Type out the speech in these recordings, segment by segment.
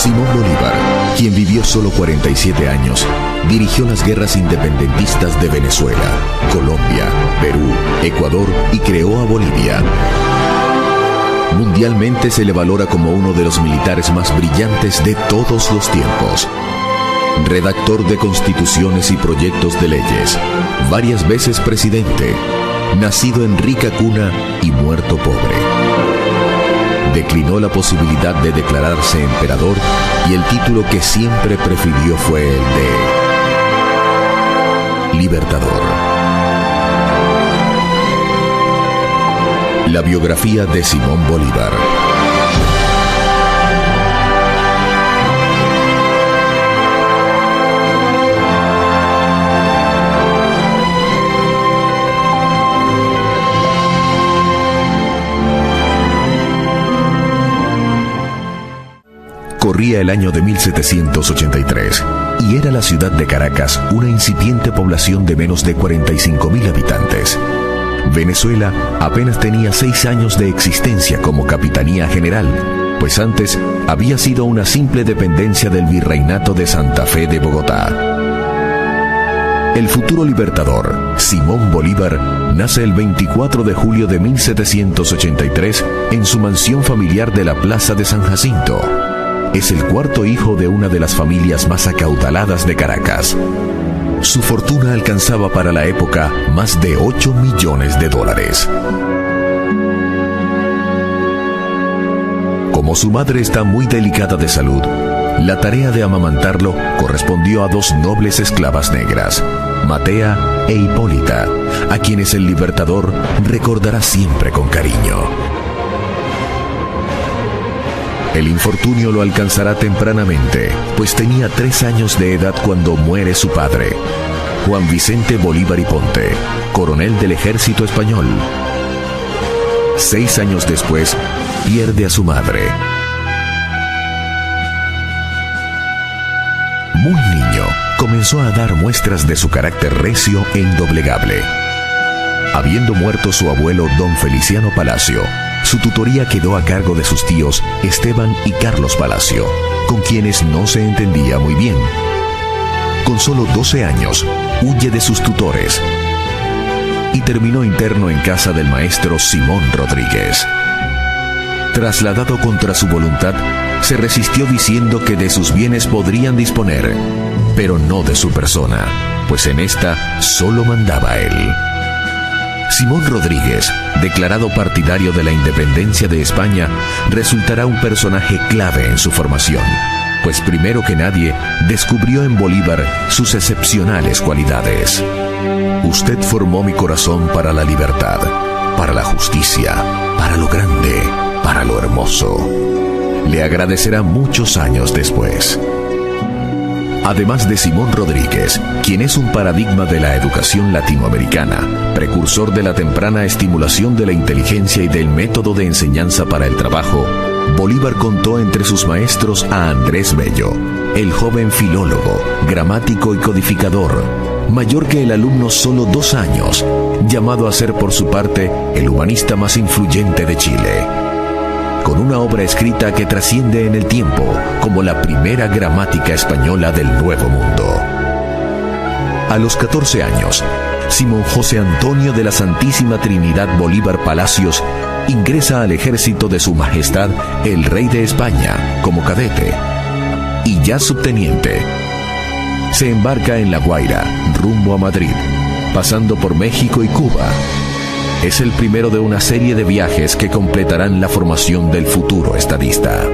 Simón Bolívar, quien vivió solo 47 años, dirigió las guerras independentistas de Venezuela, Colombia, Perú, Ecuador y creó a Bolivia. Mundialmente se le valora como uno de los militares más brillantes de todos los tiempos. Redactor de constituciones y proyectos de leyes, varias veces presidente, nacido en rica cuna y muerto pobre. Declinó la posibilidad de declararse emperador y el título que siempre prefirió fue el de Libertador. La biografía de Simón Bolívar. Corría el año de 1783 y era la ciudad de Caracas una incipiente población de menos de 45.000 habitantes. Venezuela apenas tenía 6 años de existencia como capitanía general, pues antes había sido una simple dependencia del virreinato de Santa Fe de Bogotá. El futuro libertador, Simón Bolívar, nace el 24 de julio de 1783 en su mansión familiar de la Plaza de San Jacinto. Es el cuarto hijo de una de las familias más acaudaladas de Caracas. Su fortuna alcanzaba para la época más de $8 millones. Como su madre está muy delicada de salud, la tarea de amamantarlo correspondió a 2 nobles esclavas negras, Matea e Hipólita, a quienes el libertador recordará siempre con cariño. El infortunio lo alcanzará tempranamente, pues tenía 3 años de edad cuando muere su padre, Juan Vicente Bolívar y Ponte, coronel del ejército español. 6 años después, pierde a su madre. Muy niño, comenzó a dar muestras de su carácter recio e indoblegable. Habiendo muerto su abuelo don Feliciano Palacio, su tutoría quedó a cargo de sus tíos Esteban y Carlos Palacio, con quienes no se entendía muy bien. Con solo 12 años, huye de sus tutores y terminó interno en casa del maestro Simón Rodríguez. Trasladado contra su voluntad, se resistió diciendo que de sus bienes podrían disponer, pero no de su persona, pues en esta solo mandaba él. Simón Rodríguez, declarado partidario de la independencia de España, resultará un personaje clave en su formación, pues primero que nadie descubrió en Bolívar sus excepcionales cualidades. Usted formó mi corazón para la libertad, para la justicia, para lo grande, para lo hermoso. Le agradecerá muchos años después. Además de Simón Rodríguez, quien es un paradigma de la educación latinoamericana, precursor de la temprana estimulación de la inteligencia y del método de enseñanza para el trabajo, Bolívar contó entre sus maestros a Andrés Bello, el joven filólogo, gramático y codificador, mayor que el alumno solo 2 años, llamado a ser por su parte el humanista más influyente de Chile, con una obra escrita que trasciende en el tiempo como la primera gramática española del Nuevo Mundo. A los 14 años, Simón José Antonio de la Santísima Trinidad Bolívar Palacios ingresa al ejército de Su Majestad el Rey de España como cadete y ya subteniente. Se embarca en La Guaira, rumbo a Madrid, pasando por México y Cuba. Es el primero de una serie de viajes que completarán la formación del futuro estadista.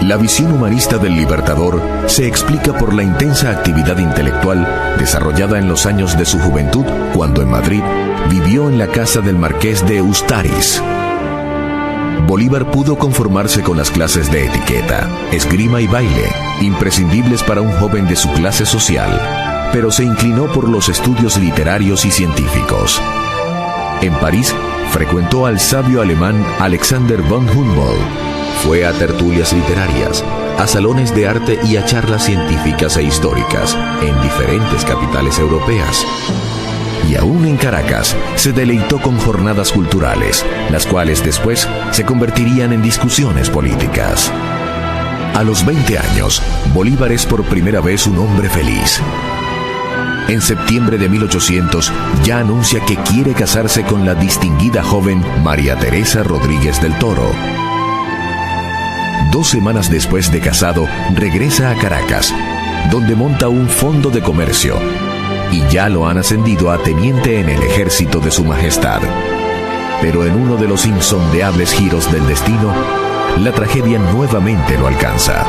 La visión humanista del libertador se explica por la intensa actividad intelectual desarrollada en los años de su juventud, cuando en Madrid vivió en la casa del marqués de Ustaris. Bolívar pudo conformarse con las clases de etiqueta, esgrima y baile, imprescindibles para un joven de su clase social, pero se inclinó por los estudios literarios y científicos. En París, frecuentó al sabio alemán Alexander von Humboldt. Fue a tertulias literarias, a salones de arte y a charlas científicas e históricas en diferentes capitales europeas. y aún en Caracas se deleitó con jornadas culturales, las cuales después se convertirían en discusiones políticas. A los 20 años, Bolívar es por primera vez un hombre feliz. En septiembre de 1800 ya anuncia que quiere casarse con la distinguida joven María Teresa Rodríguez del Toro. 2 semanas después de casado, regresa a Caracas, donde monta un fondo de comercio, y ya lo han ascendido a teniente en el ejército de su majestad. Pero en uno de los insondeables giros del destino, la tragedia nuevamente lo alcanza.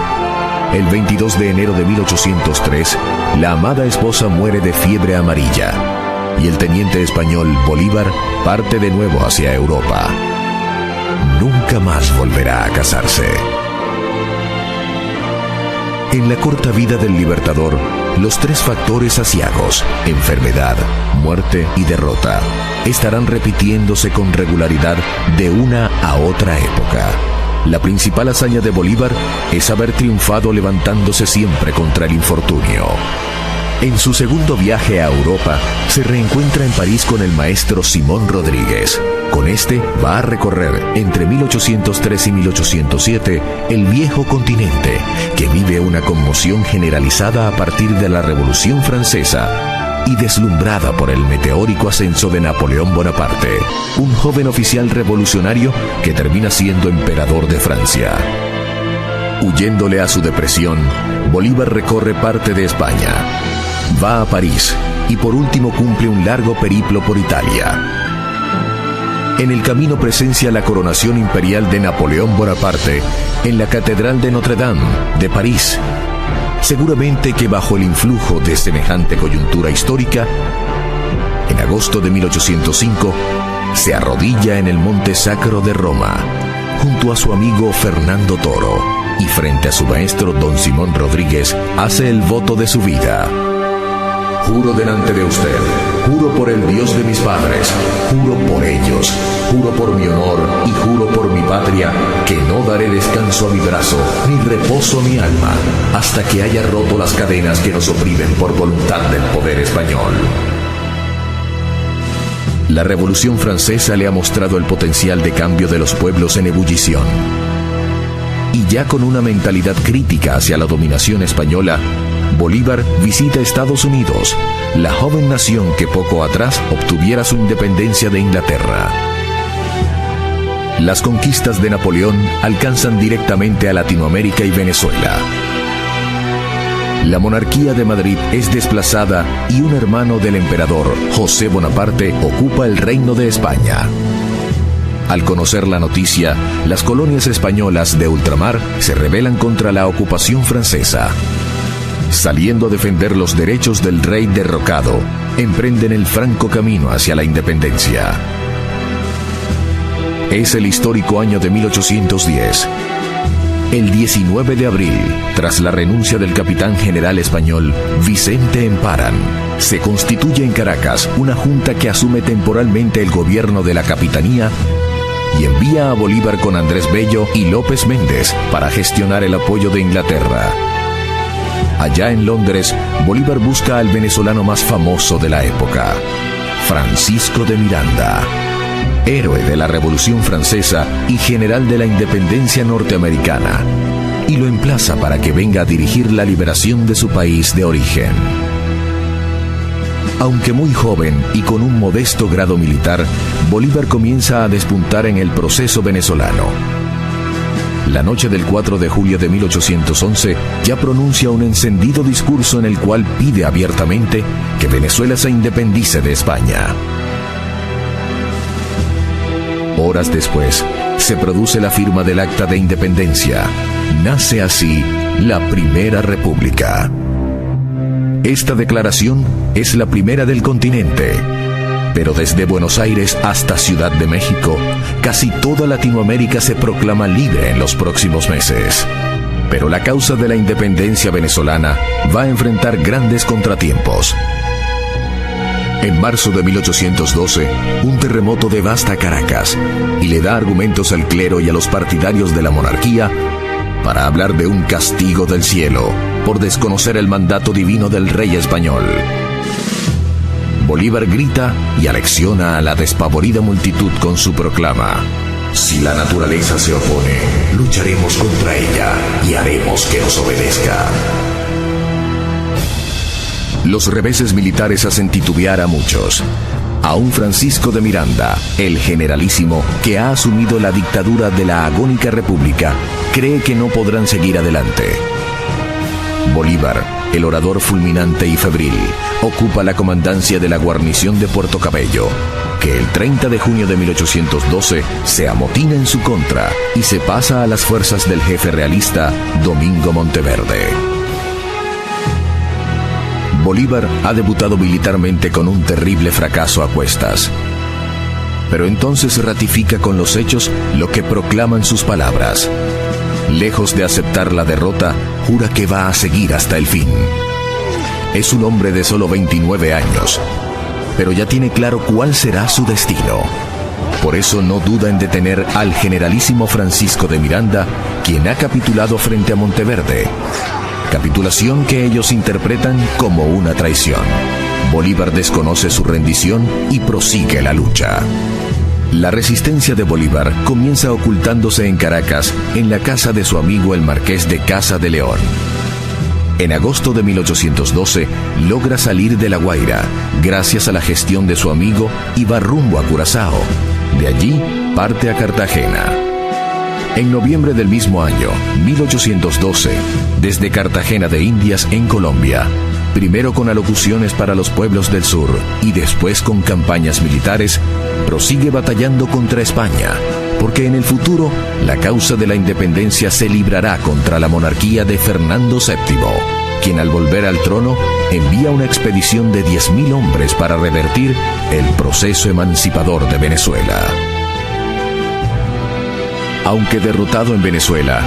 El 22 de enero de 1803, la amada esposa muere de fiebre amarilla, y el teniente español Bolívar parte de nuevo hacia Europa. Nunca más volverá a casarse. En la corta vida del libertador, los 3 factores aciagos, enfermedad, muerte y derrota, estarán repitiéndose con regularidad de una a otra época. La principal hazaña de Bolívar es haber triunfado levantándose siempre contra el infortunio. En su segundo viaje a Europa, se reencuentra en París con el maestro Simón Rodríguez. Con este va a recorrer entre 1803 y 1807 el viejo continente, que vive una conmoción generalizada a partir de la Revolución Francesa y deslumbrada por el meteórico ascenso de Napoleón Bonaparte, un joven oficial revolucionario que termina siendo emperador de Francia. Huyéndole a su depresión, Bolívar recorre parte de España, va a París y por último cumple un largo periplo por Italia. En el camino presencia la coronación imperial de Napoleón Bonaparte en la Catedral de Notre Dame de París. Seguramente que bajo el influjo de semejante coyuntura histórica, en agosto de 1805, se arrodilla en el Monte Sacro de Roma, junto a su amigo Fernando Toro, y frente a su maestro don Simón Rodríguez, hace el voto de su vida. Juro delante de usted, juro por el Dios de mis padres, juro por ellos, juro por mi honor y juro por mi patria, que no daré descanso a mi brazo, ni reposo a mi alma, hasta que haya roto las cadenas que nos oprimen por voluntad del poder español. La Revolución Francesa le ha mostrado el potencial de cambio de los pueblos en ebullición. Y ya con una mentalidad crítica hacia la dominación española, Bolívar visita Estados Unidos, la joven nación que poco atrás obtuviera su independencia de Inglaterra. Las conquistas de Napoleón alcanzan directamente a Latinoamérica y Venezuela. La monarquía de Madrid es desplazada y un hermano del emperador, José Bonaparte, ocupa el reino de España. Al conocer la noticia, las colonias españolas de ultramar se rebelan contra la ocupación francesa. Saliendo a defender los derechos del rey derrocado, emprenden el franco camino hacia la independencia. Es el histórico año de 1810. El 19 de abril, tras la renuncia del capitán general español Vicente Emparan, se constituye en Caracas una junta que asume temporalmente el gobierno de la capitanía y envía a Bolívar con Andrés Bello y López Méndez para gestionar el apoyo de Inglaterra. Allá en Londres, Bolívar busca al venezolano más famoso de la época, Francisco de Miranda, héroe de la Revolución Francesa y general de la independencia norteamericana, y lo emplaza para que venga a dirigir la liberación de su país de origen. Aunque muy joven y con un modesto grado militar, Bolívar comienza a despuntar en el proceso venezolano. La noche del 4 de julio de 1811 ya pronuncia un encendido discurso en el cual pide abiertamente que Venezuela se independice de España. Horas después, se produce la firma del Acta de Independencia. Nace así la Primera República. Esta declaración es la primera del continente. Pero desde Buenos Aires hasta Ciudad de México, casi toda Latinoamérica se proclama libre en los próximos meses. Pero la causa de la independencia venezolana va a enfrentar grandes contratiempos. En marzo de 1812, un terremoto devasta Caracas y le da argumentos al clero y a los partidarios de la monarquía para hablar de un castigo del cielo por desconocer el mandato divino del rey español. Bolívar grita y alecciona a la despavorida multitud con su proclama: si la naturaleza se opone, lucharemos contra ella y haremos que nos obedezca. Los reveses militares hacen titubear a muchos. Aún Francisco de Miranda, el generalísimo que ha asumido la dictadura de la agónica república, cree que no podrán seguir adelante. Bolívar, el orador fulminante y febril, ocupa la comandancia de la guarnición de Puerto Cabello, que el 30 de junio de 1812 se amotina en su contra y se pasa a las fuerzas del jefe realista Domingo Monteverde. Bolívar ha debutado militarmente con un terrible fracaso a cuestas. Pero entonces ratifica con los hechos lo que proclaman sus palabras. Lejos de aceptar la derrota, jura que va a seguir hasta el fin. Es un hombre de solo 29 años, pero ya tiene claro cuál será su destino. Por eso no duda en detener al generalísimo Francisco de Miranda, quien ha capitulado frente a Monteverde. Capitulación que ellos interpretan como una traición. Bolívar desconoce su rendición y prosigue la lucha. La resistencia de Bolívar comienza ocultándose en Caracas, en la casa de su amigo el marqués de Casa de León. En agosto de 1812 logra salir de La Guaira, gracias a la gestión de su amigo, y va rumbo a Curazao. De allí parte a Cartagena. En noviembre del mismo año, 1812, desde Cartagena de Indias en Colombia, primero con alocuciones para los pueblos del sur y después con campañas militares, prosigue batallando contra España, porque en el futuro la causa de la independencia se librará contra la monarquía de Fernando VII, quien al volver al trono envía una expedición de 10.000 hombres para revertir el proceso emancipador de Venezuela. Aunque derrotado en Venezuela,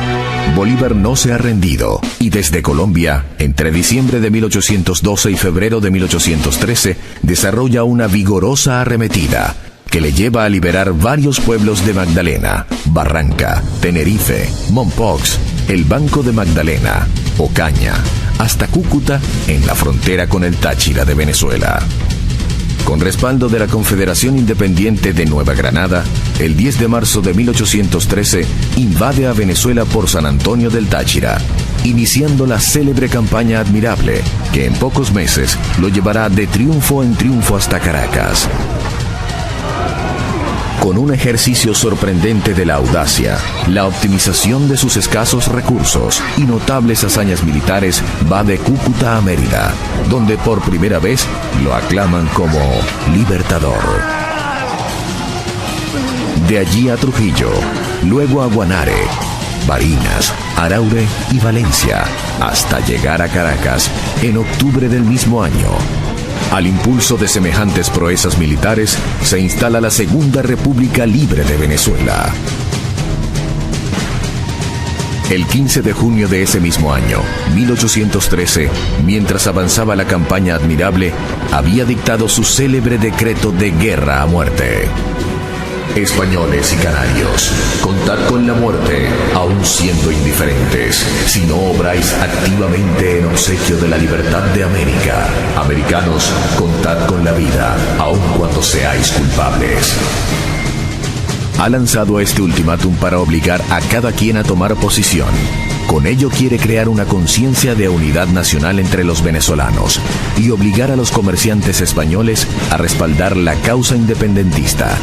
Bolívar no se ha rendido y desde Colombia, entre diciembre de 1812 y febrero de 1813, desarrolla una vigorosa arremetida que le lleva a liberar varios pueblos de Magdalena, Barranca, Tenerife, Mompox, el Banco de Magdalena, Ocaña, hasta Cúcuta en la frontera con el Táchira de Venezuela. Con respaldo de la Confederación Independiente de Nueva Granada, el 10 de marzo de 1813 invade a Venezuela por San Antonio del Táchira, iniciando la célebre campaña Admirable, que en pocos meses lo llevará de triunfo en triunfo hasta Caracas. Con un ejercicio sorprendente de la audacia, la optimización de sus escasos recursos y notables hazañas militares, va de Cúcuta a Mérida, donde por primera vez lo aclaman como libertador. De allí a Trujillo, luego a Guanare, Barinas, Araure y Valencia, hasta llegar a Caracas en octubre del mismo año. Al impulso de semejantes proezas militares, se instala la Segunda República Libre de Venezuela. El 15 de junio de ese mismo año, 1813, mientras avanzaba la campaña Admirable, había dictado su célebre decreto de guerra a muerte. Españoles y canarios, contad con la muerte, aun siendo indiferentes, si no obráis activamente en obsequio de la libertad de América. Americanos, contad con la vida, aun cuando seáis culpables. Ha lanzado este ultimátum para obligar a cada quien a tomar posición. Con ello quiere crear una conciencia de unidad nacional entre los venezolanos y obligar a los comerciantes españoles a respaldar la causa independentista.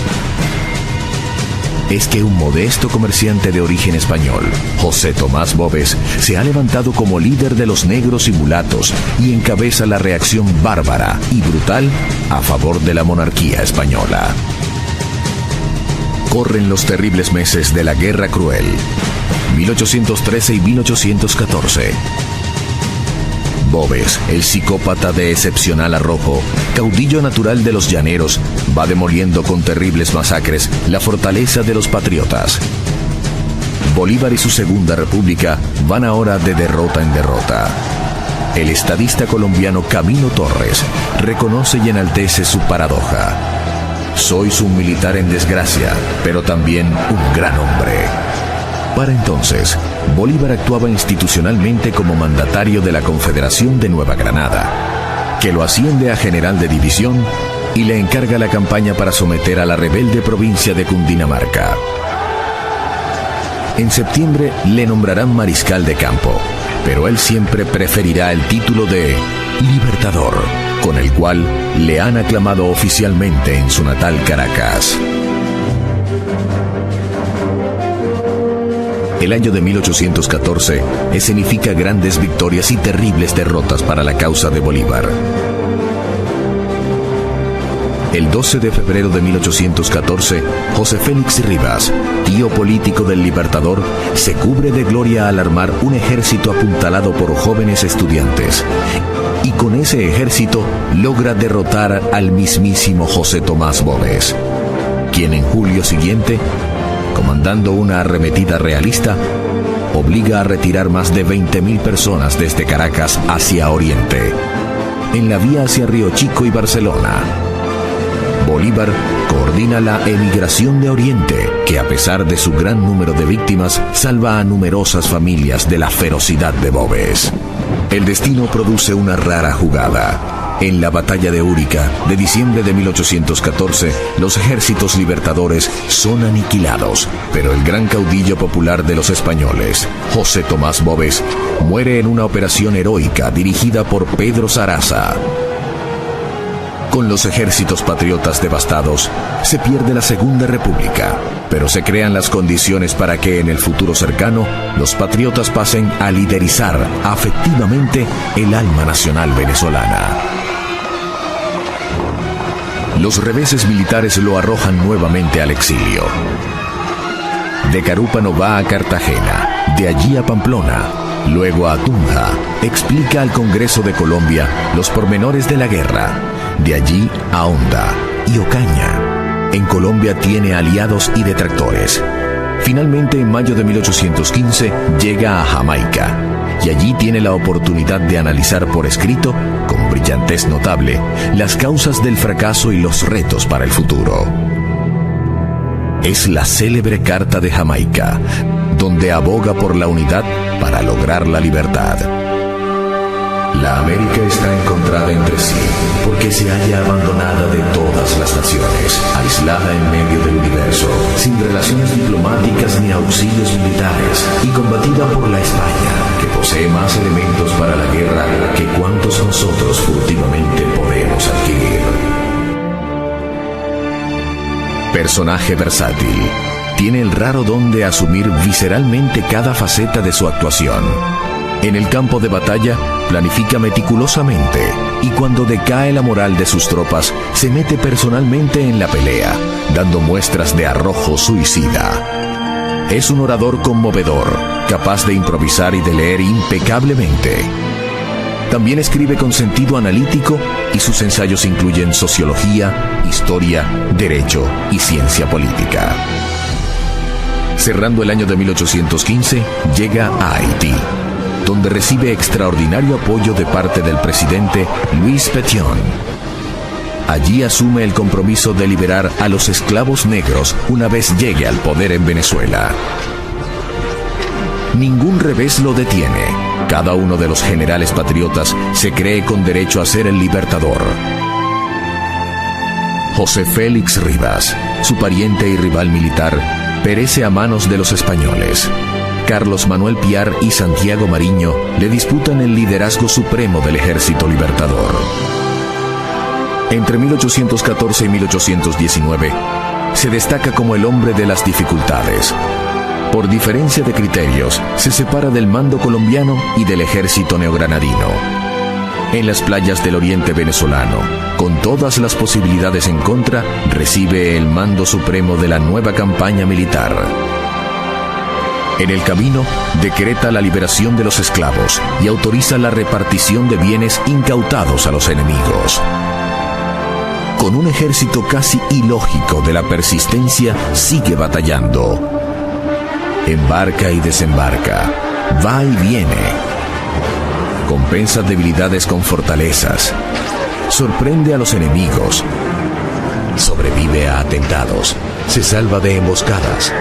Es que un modesto comerciante de origen español, José Tomás Boves, se ha levantado como líder de los negros y mulatos y encabeza la reacción bárbara y brutal a favor de la monarquía española. Corren los terribles meses de la Guerra Cruel, 1813 y 1814. Boves, el psicópata de excepcional arrojo, caudillo natural de los llaneros, va demoliendo con terribles masacres la fortaleza de los patriotas. Bolívar y su Segunda República van ahora de derrota en derrota. El estadista colombiano Camilo Torres reconoce y enaltece su paradoja. Sois un militar en desgracia, pero también un gran hombre. Para entonces, Bolívar actuaba institucionalmente como mandatario de la Confederación de Nueva Granada, que lo asciende a general de división y le encarga la campaña para someter a la rebelde provincia de Cundinamarca. En septiembre le nombrarán mariscal de campo, pero él siempre preferirá el título de Libertador, con el cual le han aclamado oficialmente en su natal Caracas. El año de 1814 escenifica grandes victorias y terribles derrotas para la causa de Bolívar. El 12 de febrero de 1814, José Félix Rivas, tío político del Libertador, se cubre de gloria al armar un ejército apuntalado por jóvenes estudiantes. Y con ese ejército logra derrotar al mismísimo José Tomás Boves, quien en julio siguiente, comandando una arremetida realista, obliga a retirar más de 20.000 personas desde Caracas hacia Oriente, en la vía hacia Río Chico y Barcelona. Bolívar coordina la emigración de Oriente, que a pesar de su gran número de víctimas, salva a numerosas familias de la ferocidad de Boves. El destino produce una rara jugada. En la batalla de Úrica, de diciembre de 1814, los ejércitos libertadores son aniquilados, pero el gran caudillo popular de los españoles, José Tomás Boves, muere en una operación heroica dirigida por Pedro Saraza. Con los ejércitos patriotas devastados, se pierde la Segunda República, pero se crean las condiciones para que en el futuro cercano los patriotas pasen a liderizar afectivamente el alma nacional venezolana. Los reveses militares lo arrojan nuevamente al exilio. De Carúpano va a Cartagena, de allí a Pamplona, luego a Tunja. Explica al Congreso de Colombia los pormenores de la guerra. De allí a Honda y Ocaña. En Colombia tiene aliados y detractores. Finalmente, en mayo de 1815, llega a Jamaica, y allí tiene la oportunidad de analizar por escrito, con brillantez notable, las causas del fracaso y los retos para el futuro. Es la célebre Carta de Jamaica, donde aboga por la unidad para lograr la libertad. La América está encontrada entre sí, porque se halla abandonada de todas las naciones, aislada en medio del universo, sin relaciones diplomáticas ni auxilios militares, y combatida por la España, que posee más elementos para la guerra que cuantos nosotros furtivamente podemos adquirir. Personaje versátil, tiene el raro don de asumir visceralmente cada faceta de su actuación. En el campo de batalla, planifica meticulosamente, y cuando decae la moral de sus tropas, se mete personalmente en la pelea, dando muestras de arrojo suicida. Es un orador conmovedor, capaz de improvisar y de leer impecablemente. También escribe con sentido analítico, y sus ensayos incluyen sociología, historia, derecho y ciencia política. Cerrando el año de 1815, llega a Haití, donde recibe extraordinario apoyo de parte del presidente Louis Pétion. Allí asume el compromiso de liberar a los esclavos negros una vez llegue al poder en Venezuela. Ningún revés lo detiene. Cada uno de los generales patriotas se cree con derecho a ser el libertador. José Félix Rivas, su pariente y rival militar, perece a manos de los españoles. Carlos Manuel Piar y Santiago Mariño le disputan el liderazgo supremo del ejército libertador. Entre 1814 y 1819, se destaca como el hombre de las dificultades. Por diferencia de criterios, se separa del mando colombiano y del ejército neogranadino. En las playas del oriente venezolano, con todas las posibilidades en contra, recibe el mando supremo de la nueva campaña militar. En el camino, decreta la liberación de los esclavos y autoriza la repartición de bienes incautados a los enemigos. Con un ejército casi ilógico de la persistencia, sigue batallando. Embarca y desembarca, va y viene. Compensa debilidades con fortalezas. Sorprende a los enemigos. Sobrevive a atentados. Se salva de emboscadas.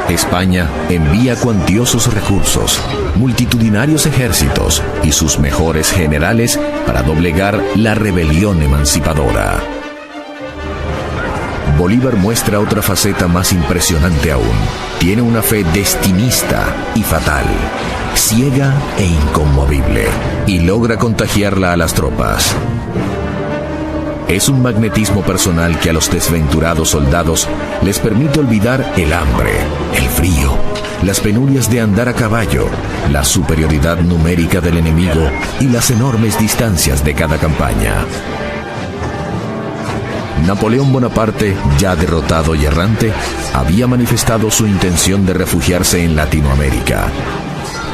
España envía cuantiosos recursos, multitudinarios ejércitos y sus mejores generales para doblegar la rebelión emancipadora. Bolívar muestra otra faceta más impresionante aún. Tiene una fe destinista y fatal, ciega e inconmovible, y logra contagiarla a las tropas. Es un magnetismo personal que a los desventurados soldados les permite olvidar el hambre, el frío, las penurias de andar a caballo, la superioridad numérica del enemigo y las enormes distancias de cada campaña. Napoleón Bonaparte, ya derrotado y errante, había manifestado su intención de refugiarse en Latinoamérica.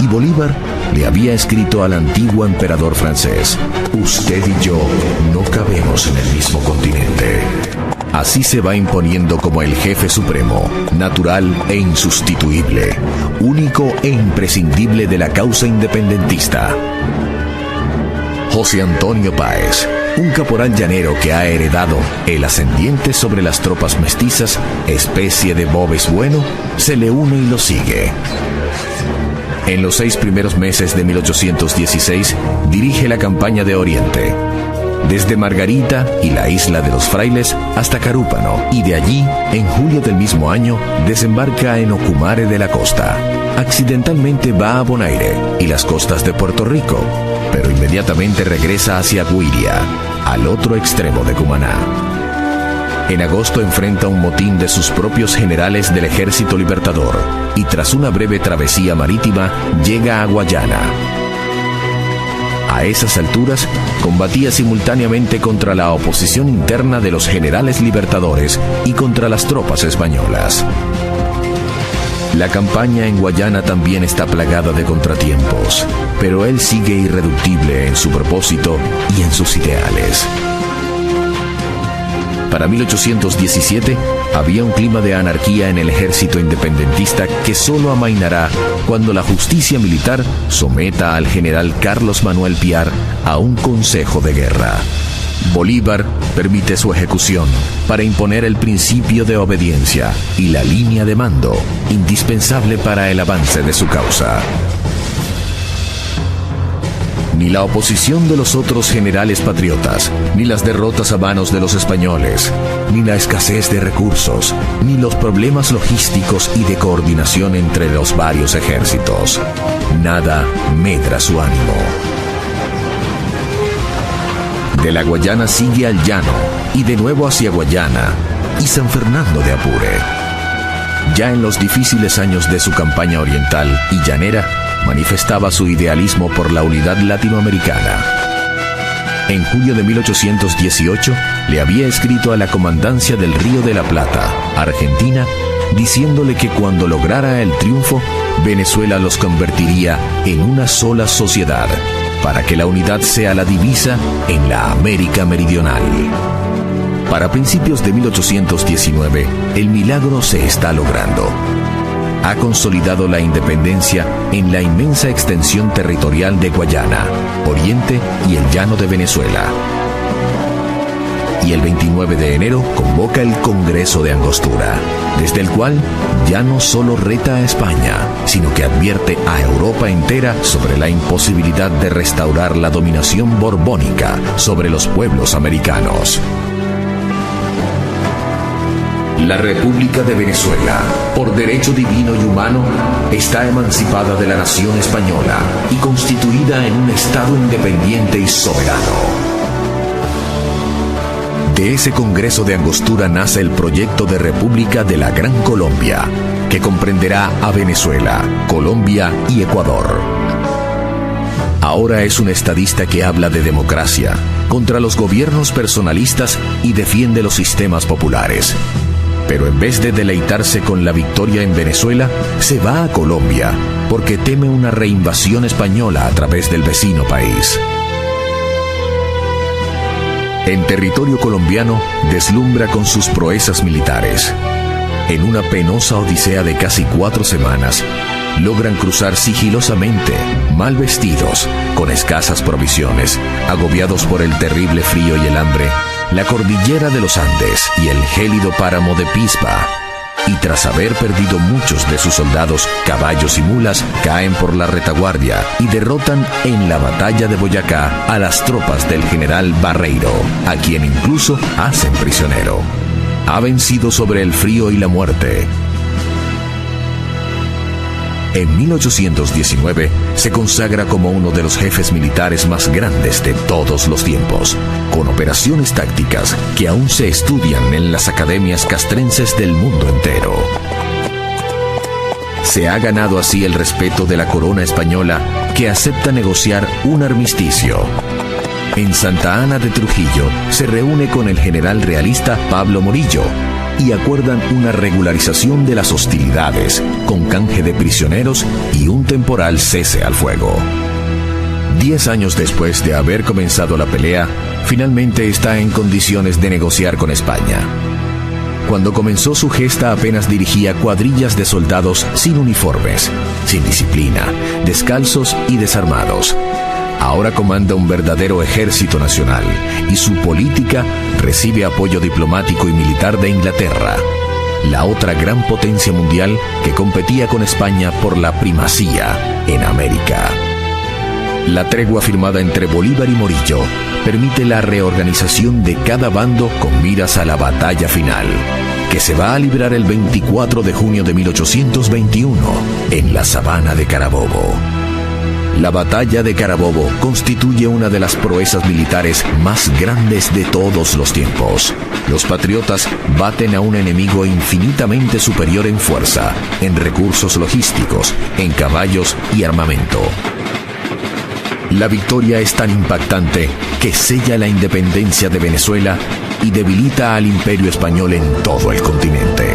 Y Bolívar le había escrito al antiguo emperador francés: usted y yo no cabemos en el mismo continente. Así se va imponiendo como el jefe supremo, natural e insustituible, único e imprescindible de la causa independentista. José Antonio Páez, un caporal llanero que ha heredado el ascendiente sobre las tropas mestizas, especie de Bobes bueno, se le une y lo sigue. En los 6 primeros meses de 1816, dirige la campaña de Oriente, desde Margarita y la isla de los Frailes hasta Carúpano, y de allí, en julio del mismo año, desembarca en Ocumare de la Costa. Accidentalmente va a Bonaire y las costas de Puerto Rico, pero inmediatamente regresa hacia Guiria, al otro extremo de Cumaná. En agosto enfrenta un motín de sus propios generales del Ejército Libertador y tras una breve travesía marítima llega a Guayana. A esas alturas combatía simultáneamente contra la oposición interna de los generales libertadores y contra las tropas españolas. La campaña en Guayana también está plagada de contratiempos, pero él sigue irreductible en su propósito y en sus ideales. Para 1817 había un clima de anarquía en el ejército independentista que solo amainará cuando la justicia militar someta al general Carlos Manuel Piar a un consejo de guerra. Bolívar permite su ejecución para imponer el principio de obediencia y la línea de mando, indispensable para el avance de su causa. Ni la oposición de los otros generales patriotas, ni las derrotas a manos de los españoles, ni la escasez de recursos, ni los problemas logísticos y de coordinación entre los varios ejércitos. Nada medra su ánimo. De la Guayana sigue al llano, y de nuevo hacia Guayana, y San Fernando de Apure. Ya en los difíciles años de su campaña oriental y llanera, manifestaba su idealismo por la unidad latinoamericana. En julio de 1818 le había escrito a la comandancia del Río de la Plata, Argentina, diciéndole que cuando lograra el triunfo, Venezuela los convertiría en una sola sociedad, para que la unidad sea la divisa en la América Meridional. Para principios de 1819, el milagro se está logrando. Ha consolidado la independencia en la inmensa extensión territorial de Guayana, Oriente y el llano de Venezuela. Y el 29 de enero convoca el Congreso de Angostura, desde el cual ya no solo reta a España, sino que advierte a Europa entera sobre la imposibilidad de restaurar la dominación borbónica sobre los pueblos americanos. La República de Venezuela, por derecho divino y humano, está emancipada de la nación española y constituida en un Estado independiente y soberano. De ese Congreso de Angostura nace el proyecto de República de la Gran Colombia, que comprenderá a Venezuela, Colombia y Ecuador. Ahora es un estadista que habla de democracia, contra los gobiernos personalistas y defiende los sistemas populares. Pero en vez de deleitarse con la victoria en Venezuela, se va a Colombia, porque teme una reinvasión española a través del vecino país. En territorio colombiano, deslumbra con sus proezas militares. En una penosa odisea de casi 4 semanas, logran cruzar sigilosamente, mal vestidos, con escasas provisiones, agobiados por el terrible frío y el hambre, la cordillera de los Andes y el gélido páramo de Pispa, y tras haber perdido muchos de sus soldados, caballos y mulas, caen por la retaguardia y derrotan en la batalla de Boyacá a las tropas del general Barreiro, a quien incluso hacen prisionero. Ha vencido sobre el frío y la muerte. En 1819 se consagra como uno de los jefes militares más grandes de todos los tiempos, con operaciones tácticas que aún se estudian en las academias castrenses del mundo entero. Se ha ganado así el respeto de la corona española, que acepta negociar un armisticio. En Santa Ana de Trujillo se reúne con el general realista Pablo Morillo y acuerdan una regularización de las hostilidades, con canje de prisioneros y un temporal cese al fuego. 10 años después de haber comenzado la pelea, finalmente está en condiciones de negociar con España. Cuando comenzó su gesta apenas dirigía cuadrillas de soldados sin uniformes, sin disciplina, descalzos y desarmados. Ahora comanda un verdadero ejército nacional y su política recibe apoyo diplomático y militar de Inglaterra, la otra gran potencia mundial que competía con España por la primacía en América. La tregua firmada entre Bolívar y Morillo permite la reorganización de cada bando con miras a la batalla final, que se va a librar el 24 de junio de 1821 en la sabana de Carabobo. La batalla de Carabobo constituye una de las proezas militares más grandes de todos los tiempos. Los patriotas baten a un enemigo infinitamente superior en fuerza, en recursos logísticos, en caballos y armamento. La victoria es tan impactante que sella la independencia de Venezuela y debilita al imperio español en todo el continente.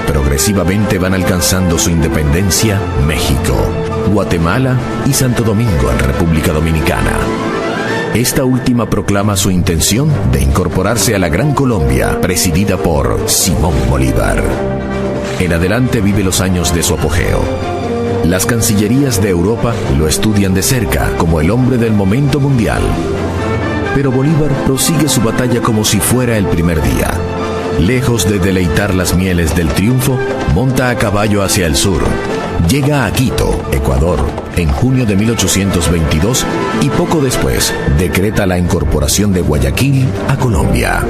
Progresivamente van alcanzando su independencia México, Guatemala y Santo Domingo en República Dominicana. Esta última proclama su intención de incorporarse a la Gran Colombia, presidida por Simón Bolívar. En adelante vive los años de su apogeo. Las cancillerías de Europa lo estudian de cerca como el hombre del momento mundial. Pero Bolívar prosigue su batalla como si fuera el primer día. Lejos de deleitar las mieles del triunfo, monta a caballo hacia el sur. Llega a Quito, Ecuador, en junio de 1822 y poco después decreta la incorporación de Guayaquil a Colombia.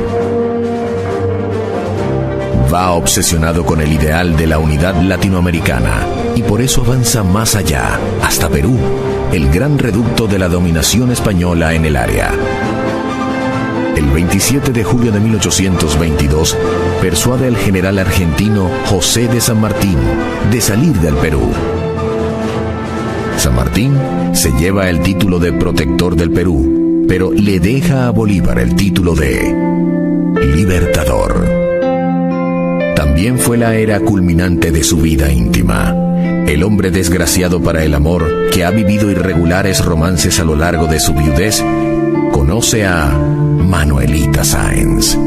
Va obsesionado con el ideal de la unidad latinoamericana y por eso avanza más allá, hasta Perú, el gran reducto de la dominación española en el área. El 27 de julio de 1822, persuade al general argentino José de San Martín de salir del Perú. San Martín se lleva el título de protector del Perú, pero le deja a Bolívar el título de libertador. También fue la era culminante de su vida íntima. El hombre desgraciado para el amor, que ha vivido irregulares romances a lo largo de su viudez, conoce a Manuelita Sáenz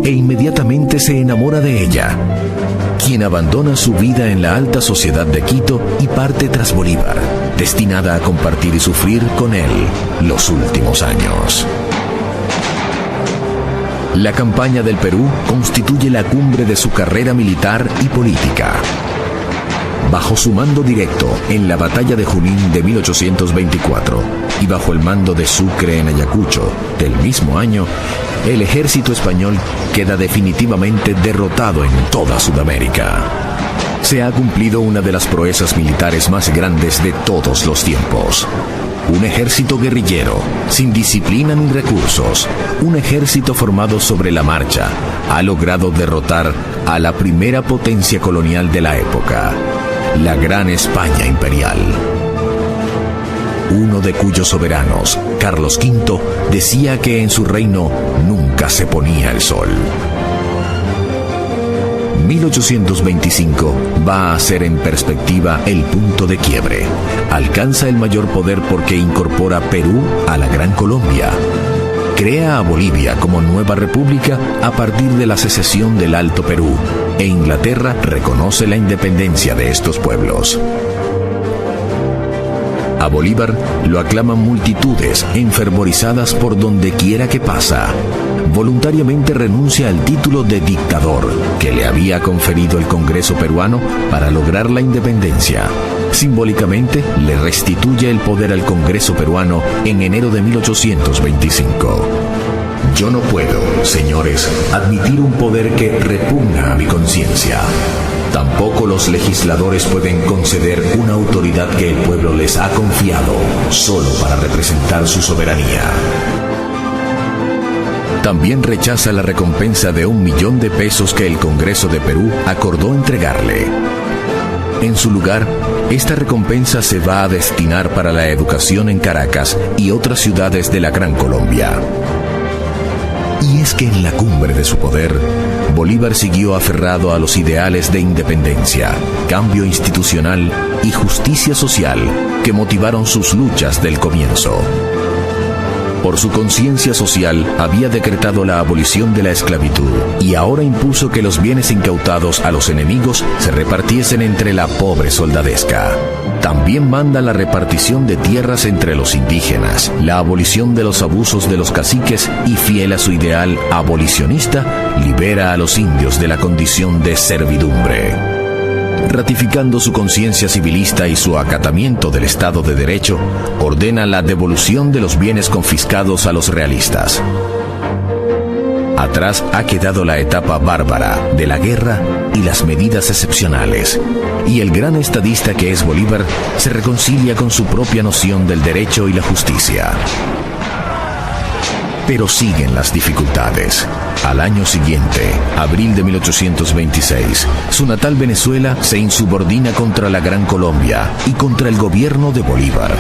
e inmediatamente se enamora de ella, quien abandona su vida en la alta sociedad de Quito y parte tras Bolívar, destinada a compartir y sufrir con él los últimos años. La campaña del Perú constituye la cumbre de su carrera militar y política. Bajo su mando directo en la batalla de Junín de 1824 y bajo el mando de Sucre en Ayacucho del mismo año, el ejército español queda definitivamente derrotado en toda Sudamérica. Se ha cumplido una de las proezas militares más grandes de todos los tiempos. Un ejército guerrillero, sin disciplina ni recursos, un ejército formado sobre la marcha, ha logrado derrotar a la primera potencia colonial de la época, la Gran España Imperial. Uno de cuyos soberanos, Carlos V, decía que en su reino nunca se ponía el sol. 1825 va a ser en perspectiva el punto de quiebre. Alcanza el mayor poder porque incorpora Perú a la Gran Colombia. Crea a Bolivia como nueva república a partir de la secesión del Alto Perú, e Inglaterra reconoce la independencia de estos pueblos. A Bolívar lo aclaman multitudes enfervorizadas por donde quiera que pasa. voluntariamente renuncia al título de dictador que le había conferido el Congreso peruano para lograr la independencia. Simbólicamente, le restituye el poder al Congreso peruano en enero de 1825. Yo no puedo, señores, admitir un poder que repugna a mi conciencia. Tampoco los legisladores pueden conceder una autoridad que el pueblo les ha confiado solo para representar su soberanía. También rechaza la recompensa de 1 millón de pesos que el Congreso de Perú acordó entregarle. En su lugar, esta recompensa se va a destinar para la educación en Caracas y otras ciudades de la Gran Colombia. Y es que en la cumbre de su poder, Bolívar siguió aferrado a los ideales de independencia, cambio institucional y justicia social que motivaron sus luchas del comienzo. Por su conciencia social, había decretado la abolición de la esclavitud y ahora impuso que los bienes incautados a los enemigos se repartiesen entre la pobre soldadesca. También manda la repartición de tierras entre los indígenas, la abolición de los abusos de los caciques y, fiel a su ideal abolicionista, libera a los indios de la condición de servidumbre. Ratificando su conciencia civilista y su acatamiento del Estado de Derecho, ordena la devolución de los bienes confiscados a los realistas. Atrás ha quedado la etapa bárbara de la guerra y las medidas excepcionales, y el gran estadista que es Bolívar se reconcilia con su propia noción del derecho y la justicia. Pero siguen las dificultades. Al año siguiente, abril de 1826, su natal Venezuela se insubordina contra la Gran Colombia y contra el gobierno de Bolívar,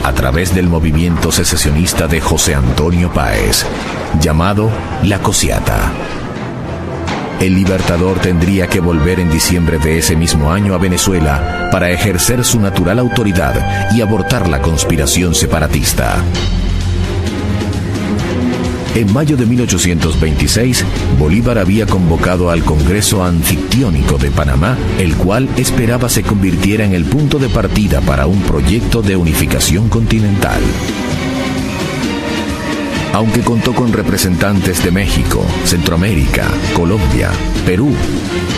a través del movimiento secesionista de José Antonio Páez, llamado La Cociata. El libertador tendría que volver en diciembre de ese mismo año a Venezuela para ejercer su natural autoridad y abortar la conspiración separatista. En mayo de 1826, Bolívar había convocado al Congreso Anfictiónico de Panamá, el cual esperaba se convirtiera en el punto de partida para un proyecto de unificación continental. Aunque contó con representantes de México, Centroamérica, Colombia, Perú,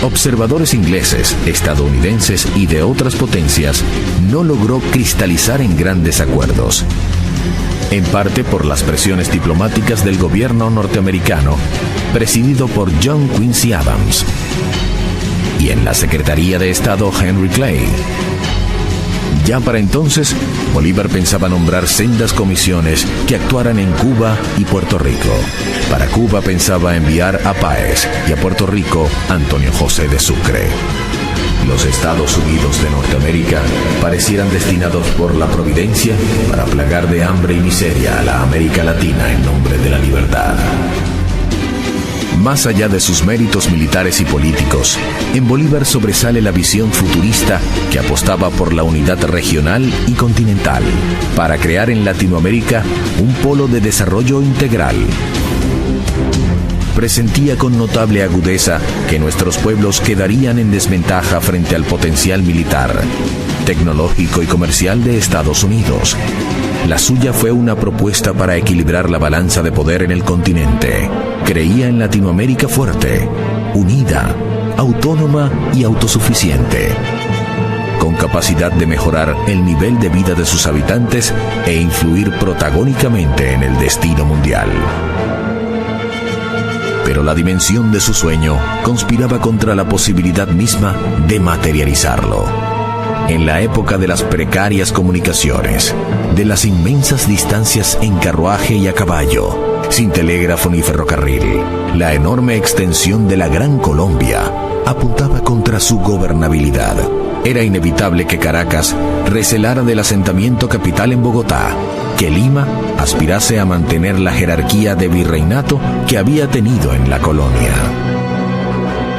observadores ingleses, estadounidenses y de otras potencias, no logró cristalizar en grandes acuerdos. En parte por las presiones diplomáticas del gobierno norteamericano, presidido por John Quincy Adams, y en la Secretaría de Estado Henry Clay. Ya para entonces, Bolívar pensaba nombrar sendas comisiones que actuaran en Cuba y Puerto Rico. Para Cuba pensaba enviar a Páez y a Puerto Rico Antonio José de Sucre. Los Estados Unidos de Norteamérica parecieran destinados por la providencia para plagar de hambre y miseria a la América Latina en nombre de la libertad. Más allá de sus méritos militares y políticos, en Bolívar sobresale la visión futurista que apostaba por la unidad regional y continental para crear en Latinoamérica un polo de desarrollo integral. Presentía con notable agudeza que nuestros pueblos quedarían en desventaja frente al potencial militar, tecnológico y comercial de Estados Unidos. La suya fue una propuesta para equilibrar la balanza de poder en el continente. Creía en Latinoamérica fuerte, unida, autónoma y autosuficiente, con capacidad de mejorar el nivel de vida de sus habitantes e influir protagónicamente en el destino mundial. Pero la dimensión de su sueño conspiraba contra la posibilidad misma de materializarlo. En la época de las precarias comunicaciones, de las inmensas distancias en carruaje y a caballo, sin telégrafo ni ferrocarril, la enorme extensión de la Gran Colombia apuntaba contra su gobernabilidad. Era inevitable que Caracas recelara del asentamiento capital en Bogotá, que Lima aspirase a mantener la jerarquía de virreinato que había tenido en la colonia.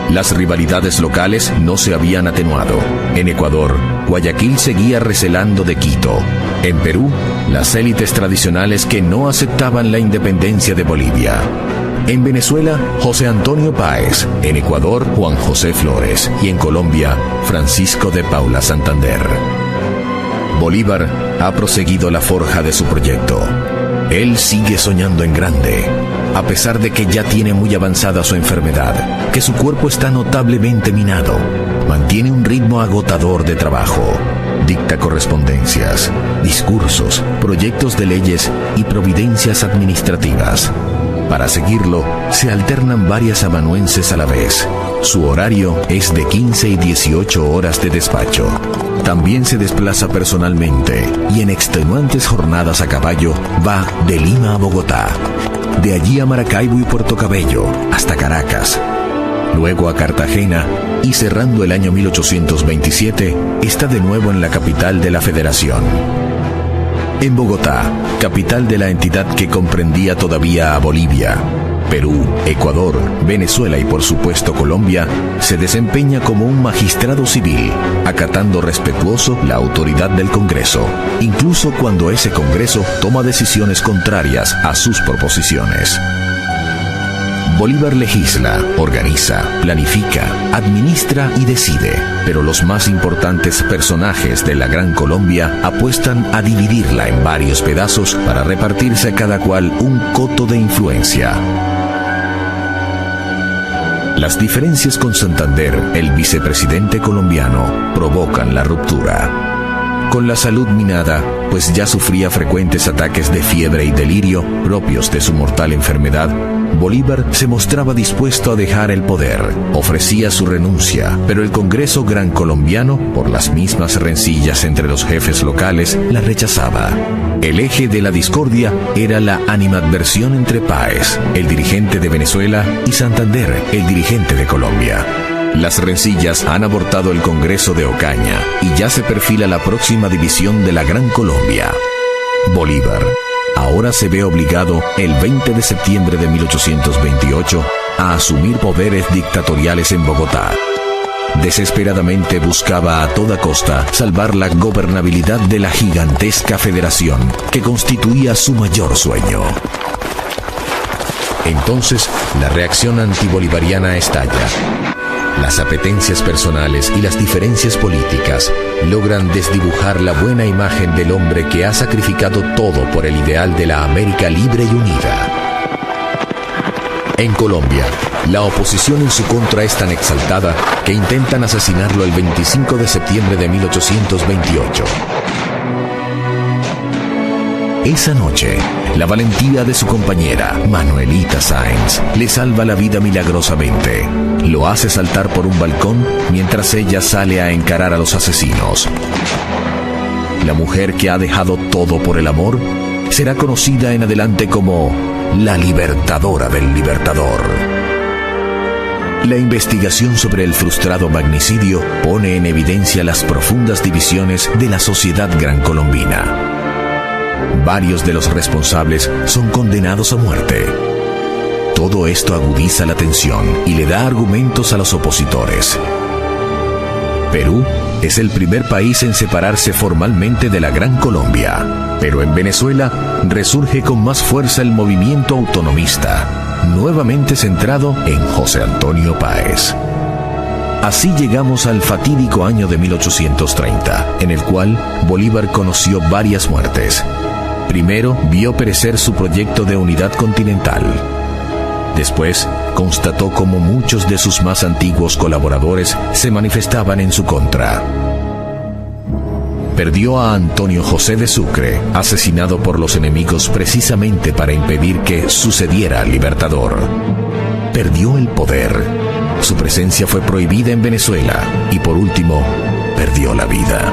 Las rivalidades locales no se habían atenuado. En Ecuador, Guayaquil seguía recelando de Quito. En Perú, las élites tradicionales que no aceptaban la independencia de Bolivia. En Venezuela, José Antonio Páez. En Ecuador, Juan José Flores. Y en Colombia, Francisco de Paula Santander. Bolívar ha proseguido la forja de su proyecto. Él sigue soñando en grande, a pesar de que ya tiene muy avanzada su enfermedad, que su cuerpo está notablemente minado. Mantiene un ritmo agotador de trabajo. Dicta correspondencias, discursos, proyectos de leyes y providencias administrativas. Para seguirlo, se alternan varias amanuenses a la vez. Su horario es de 15 y 18 horas de despacho. También se desplaza personalmente y en extenuantes jornadas a caballo va de Lima a Bogotá, de allí a Maracaibo y Puerto Cabello, hasta Caracas, luego a Cartagena y cerrando el año 1827, está de nuevo en la capital de la Federación. En Bogotá, capital de la entidad que comprendía todavía a Bolivia, Perú, Ecuador, Venezuela y por supuesto Colombia, se desempeña como un magistrado civil, acatando respetuoso la autoridad del Congreso, incluso cuando ese Congreso toma decisiones contrarias a sus proposiciones. Bolívar legisla, organiza, planifica, administra y decide, pero los más importantes personajes de la Gran Colombia apuestan a dividirla en varios pedazos para repartirse a cada cual un coto de influencia. Las diferencias con Santander, el vicepresidente colombiano, provocan la ruptura. Con la salud minada, pues ya sufría frecuentes ataques de fiebre y delirio propios de su mortal enfermedad, Bolívar se mostraba dispuesto a dejar el poder, ofrecía su renuncia, pero el Congreso Gran Colombiano, por las mismas rencillas entre los jefes locales, la rechazaba. El eje de la discordia era la animadversión entre Páez, el dirigente de Venezuela, y Santander, el dirigente de Colombia. Las rencillas han abortado el Congreso de Ocaña y ya se perfila la próxima división de la Gran Colombia. Bolívar ahora se ve obligado, el 20 de septiembre de 1828, a asumir poderes dictatoriales en Bogotá. Desesperadamente buscaba a toda costa salvar la gobernabilidad de la gigantesca federación que constituía su mayor sueño. Entonces, la reacción antibolivariana estalla. Las apetencias personales y las diferencias políticas logran desdibujar la buena imagen del hombre que ha sacrificado todo por el ideal de la América libre y unida. En Colombia, la oposición en su contra es tan exaltada que intentan asesinarlo el 25 de septiembre de 1828. Esa noche, la valentía de su compañera, Manuelita Sáenz, le salva la vida milagrosamente. Lo hace saltar por un balcón mientras ella sale a encarar a los asesinos. La mujer que ha dejado todo por el amor será conocida en adelante como la libertadora del libertador. La investigación sobre el frustrado magnicidio pone en evidencia las profundas divisiones de la sociedad grancolombina. Varios de los responsables son condenados a muerte. Todo esto agudiza la tensión y le da argumentos a los opositores. Perú es el primer país en separarse formalmente de la Gran Colombia, pero en Venezuela resurge con más fuerza el movimiento autonomista, nuevamente centrado en José Antonio Páez. Así llegamos al fatídico año de 1830, en el cual Bolívar conoció varias muertes. Primero, vio perecer su proyecto de unidad continental. Después, constató cómo muchos de sus más antiguos colaboradores se manifestaban en su contra. Perdió a Antonio José de Sucre, asesinado por los enemigos precisamente para impedir que sucediera al Libertador. Perdió el poder. Su presencia fue prohibida en Venezuela y, por último, perdió la vida.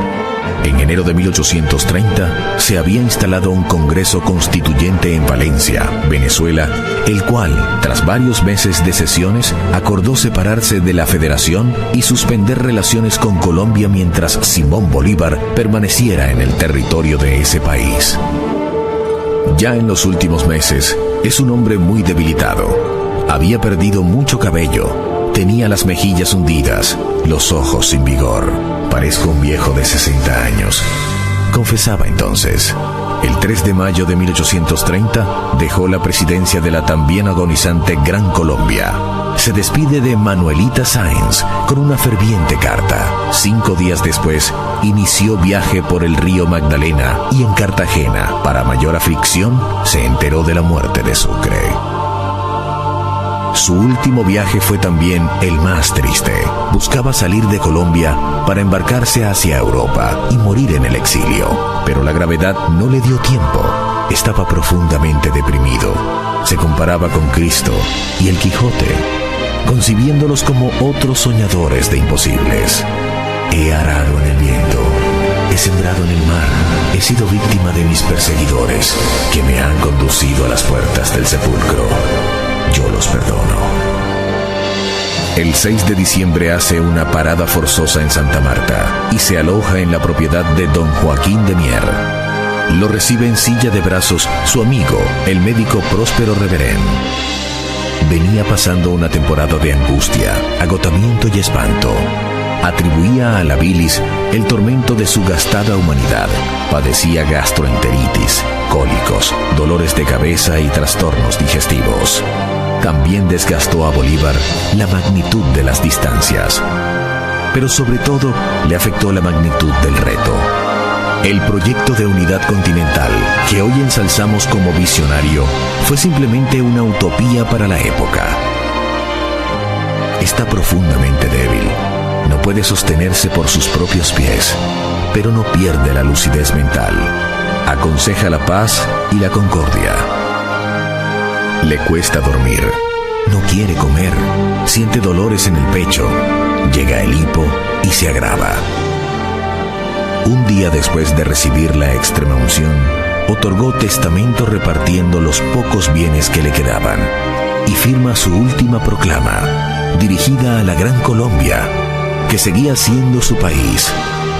En enero de 1830 se había instalado un Congreso Constituyente en Valencia, Venezuela, el cual, tras varios meses de sesiones, acordó separarse de la Federación y suspender relaciones con Colombia mientras Simón Bolívar permaneciera en el territorio de ese país. Ya en los últimos meses, es un hombre muy debilitado. Había perdido mucho cabello, tenía las mejillas hundidas, los ojos sin vigor. Parezco un viejo de 60 años, confesaba entonces. El 3 de mayo de 1830 dejó la presidencia de la también agonizante Gran Colombia. Se despide de Manuelita Sáenz con una ferviente carta. 5 días después, inició viaje por el río Magdalena y en Cartagena, para mayor aflicción, se enteró de la muerte de Sucre. Su último viaje fue también el más triste. Buscaba salir de Colombia para embarcarse hacia Europa y morir en el exilio. Pero la gravedad no le dio tiempo. Estaba profundamente deprimido. Se comparaba con Cristo y el Quijote, concibiéndolos como otros soñadores de imposibles. He arado en el viento, he sembrado en el mar, he sido víctima de mis perseguidores, que me han conducido a las puertas del sepulcro. Yo los perdono. El 6 de diciembre hace una parada forzosa en Santa Marta y se aloja en la propiedad de don Joaquín de Mier. Lo recibe en silla de brazos su amigo, el médico Próspero Reverén. Venía pasando una temporada de angustia, agotamiento y espanto. Atribuía a la bilis el tormento de su gastada humanidad. Padecía gastroenteritis, cólicos, dolores de cabeza y trastornos digestivos. También desgastó a Bolívar la magnitud de las distancias. Pero sobre todo le afectó la magnitud del reto. El proyecto de unidad continental, que hoy ensalzamos como visionario, fue simplemente una utopía para la época. Está profundamente débil. No puede sostenerse por sus propios pies, pero no pierde la lucidez mental. Aconseja la paz y la concordia. Le cuesta dormir. No quiere comer. Siente dolores en el pecho. Llega el hipo y se agrava. Un día después de recibir la extremaunción, otorgó testamento repartiendo los pocos bienes que le quedaban y firma su última proclama, dirigida a la Gran Colombia, que seguía siendo su país,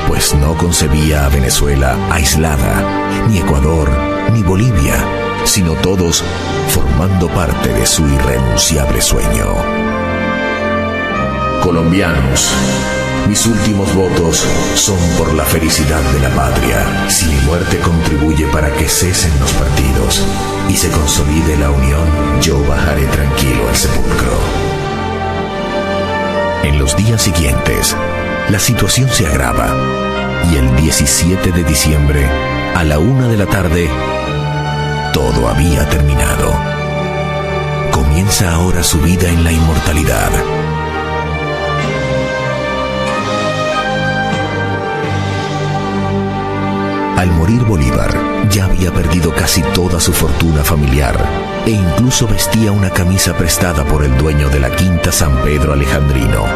pues no concebía a Venezuela aislada, ni Ecuador, ni Bolivia, sino todos formando parte de su irrenunciable sueño. Colombianos, mis últimos votos son por la felicidad de la patria. Si mi muerte contribuye para que cesen los partidos y se consolide la unión, yo bajaré tranquilo al sepulcro. En los días siguientes, la situación se agrava y el 17 de diciembre, a la 1 de la tarde, todo había terminado. Comienza ahora su vida en la inmortalidad. Al morir Bolívar, ya había perdido casi toda su fortuna familiar e incluso vestía una camisa prestada por el dueño de la Quinta San Pedro Alejandrino,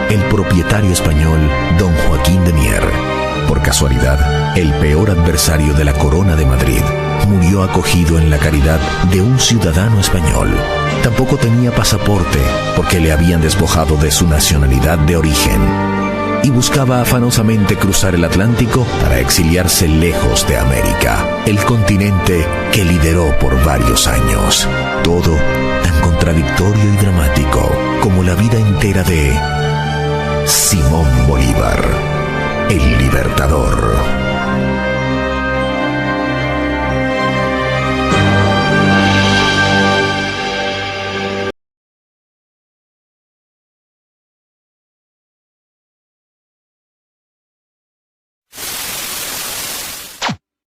el propietario español don Joaquín de Mier. Por casualidad, el peor adversario de la Corona de Madrid murió acogido en la caridad de un ciudadano español. Tampoco tenía pasaporte porque le habían despojado de su nacionalidad de origen y buscaba afanosamente cruzar el Atlántico para exiliarse lejos de América, el continente que lideró por varios años. Todo tan contradictorio y dramático como la vida entera de Simón Bolívar, el libertador.